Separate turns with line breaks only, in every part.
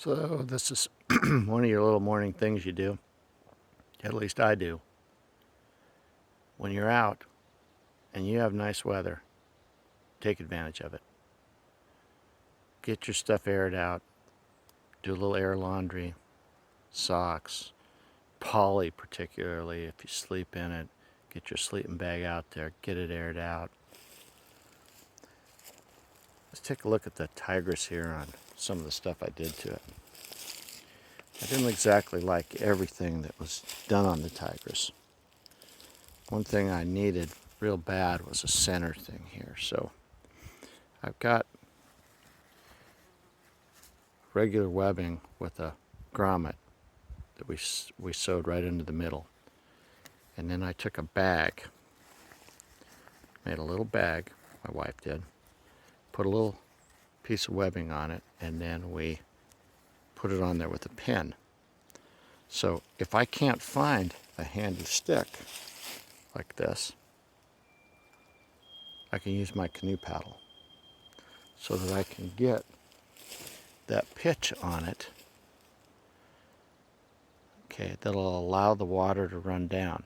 So this is one of your little morning things you do. At least I do. When you're out and you have nice weather, take advantage of it. Get your stuff aired out. Do a little air laundry, socks, poly particularly if you sleep in it. Get your sleeping bag out there, get it aired out. Let's take a look at the Tigris here on some of the stuff I did to it. I didn't exactly like everything that was done on the Tigris. One thing I needed real bad was a center thing here. So I've got regular webbing with a grommet that we sewed right into the middle. And then I took a bag, made a little bag, my wife did, put a little piece of webbing on it, and then we put it on there with a pin. So if I can't find a handy stick like this, I can use my canoe paddle so that I can get that pitch on it, okay, that'll allow the water to run down.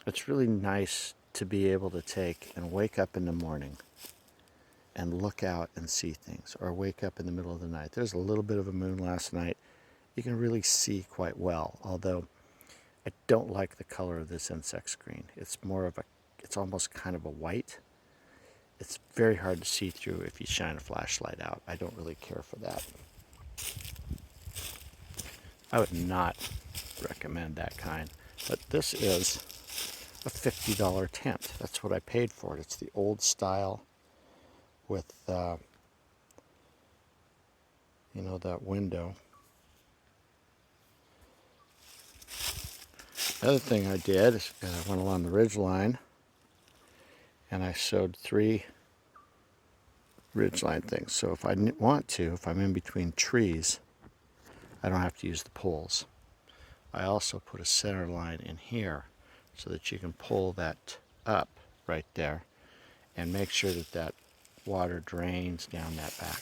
It's really nice to be able to take and wake up in the morning and look out and see things, or wake up in the middle of the night. There's a little bit of a moon last night. You can really see quite well, although I don't like the color of this insect screen. It's almost kind of a white. It's very hard to see through if you shine a flashlight out. I don't really care for that. I would not recommend that kind, but this is a $50 tent. That's what I paid for it. It's the old style with, that window. The other thing I did is I went along the ridge line and I sewed 3 ridgeline things. So if I want to, if I'm in between trees, I don't have to use the poles. I also put a center line in here so that you can pull that up right there and make sure that that water drains down that back.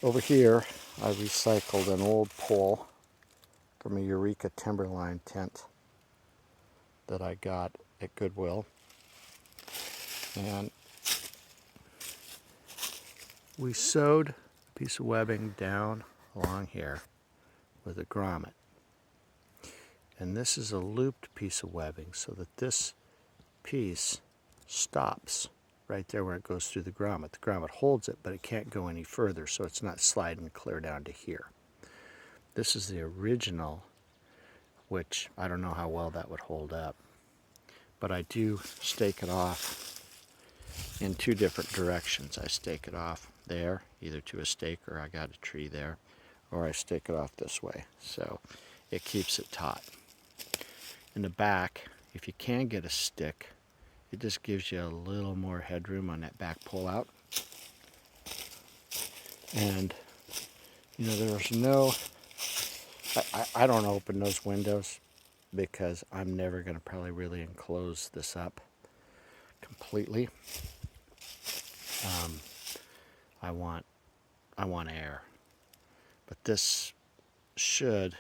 Over here, I recycled an old pole from a Eureka Timberline tent that I got at Goodwill. And we sewed a piece of webbing down along here with a grommet. And this is a looped piece of webbing so that this piece stops right there where it goes through the grommet. The grommet holds it, but it can't go any further, so it's not sliding clear down to here. This is the original, which I don't know how well that would hold up, but I do stake it off in 2 different directions. I stake it off there, either to a stake, or I got a tree there, or I stake it off this way, so it keeps it taut. In the back, if you can get a stick, it just gives you a little more headroom on that back pull out. And there's no, I don't open those windows because I'm never going to probably really enclose this up completely. I want air, but this should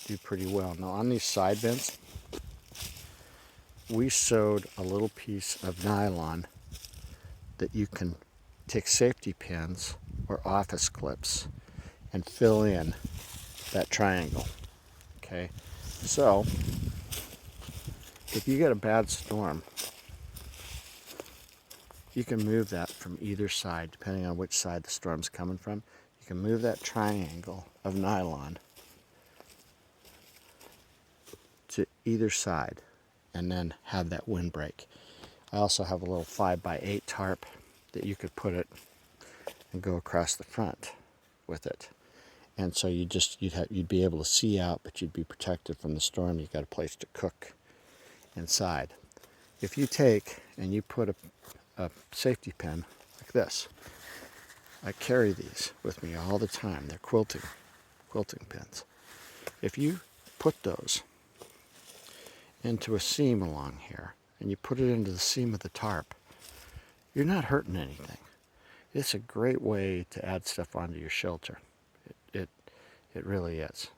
do pretty well. Now on these side vents, we sewed a little piece of nylon that you can take safety pins or office clips and fill in that triangle. Okay, so if you get a bad storm, you can move that from either side, depending on which side the storm's coming from. You can move that triangle of nylon to either side and then have that windbreak. I also have a little 5x8 tarp that you could put it and go across the front with it. And so you'd be able to see out, but you'd be protected from the storm. You've got a place to cook inside. If you take and you put a safety pin like this, I carry these with me all the time. They're quilting pins. If you put those into a seam along here and you put it into the seam of the tarp, you're not hurting anything. It's a great way to add stuff onto your shelter. It really is.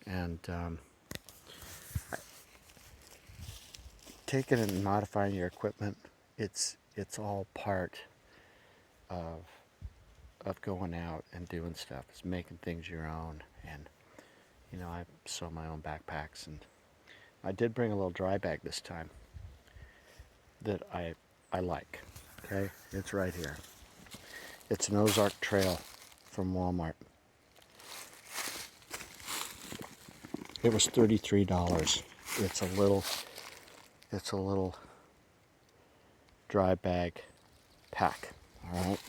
And taking and modifying your equipment, it's all part of going out and doing stuff. It's making things your own. And you know, I sew my own backpacks, and I did bring a little dry bag this time that I like. Okay, it's right here. It's an Ozark Trail from Walmart. It was $33. It's a little dry bag pack. All right,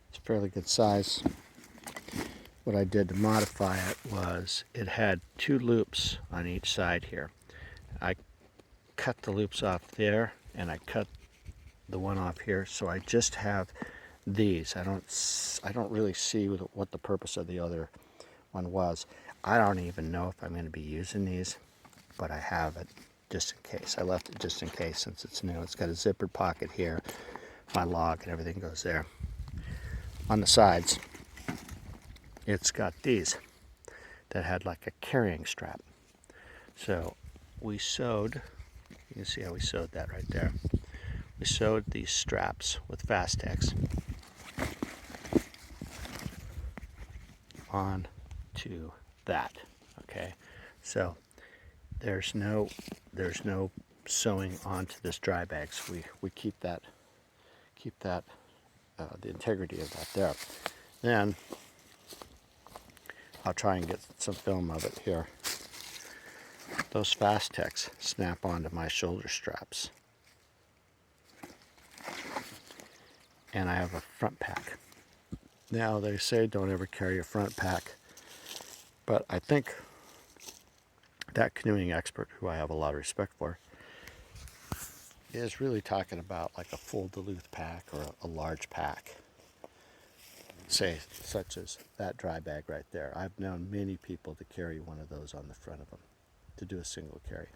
it's a fairly good size. What I did to modify it was it had 2 loops on each side here. I cut the loops off there, and I cut the one off here, so I just have these. I don't really see what the purpose of the other one was. I don't even know if I'm going to be using these, but I have it just in case. I left it just in case since it's new. It's got a zippered pocket here. My log and everything goes there. On the sides, it's got these that had like a carrying strap. So we sewed, you can see how we sewed that right there. We sewed these straps with Fastex on to that. Okay, so there's no sewing onto this dry bag. So we keep that the integrity of that there. Then I'll try and get some film of it here. Those Fastex snap onto my shoulder straps, and I have a front pack. Now they say don't ever carry a front pack, but I think that canoeing expert, who I have a lot of respect for, is really talking about like a full Duluth pack or a large pack, say such as that dry bag right there. I've known many people to carry one of those on the front of them to do a single carry.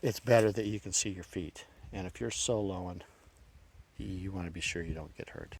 It's better that you can see your feet, and if you're soloing, you want to be sure you don't get hurt.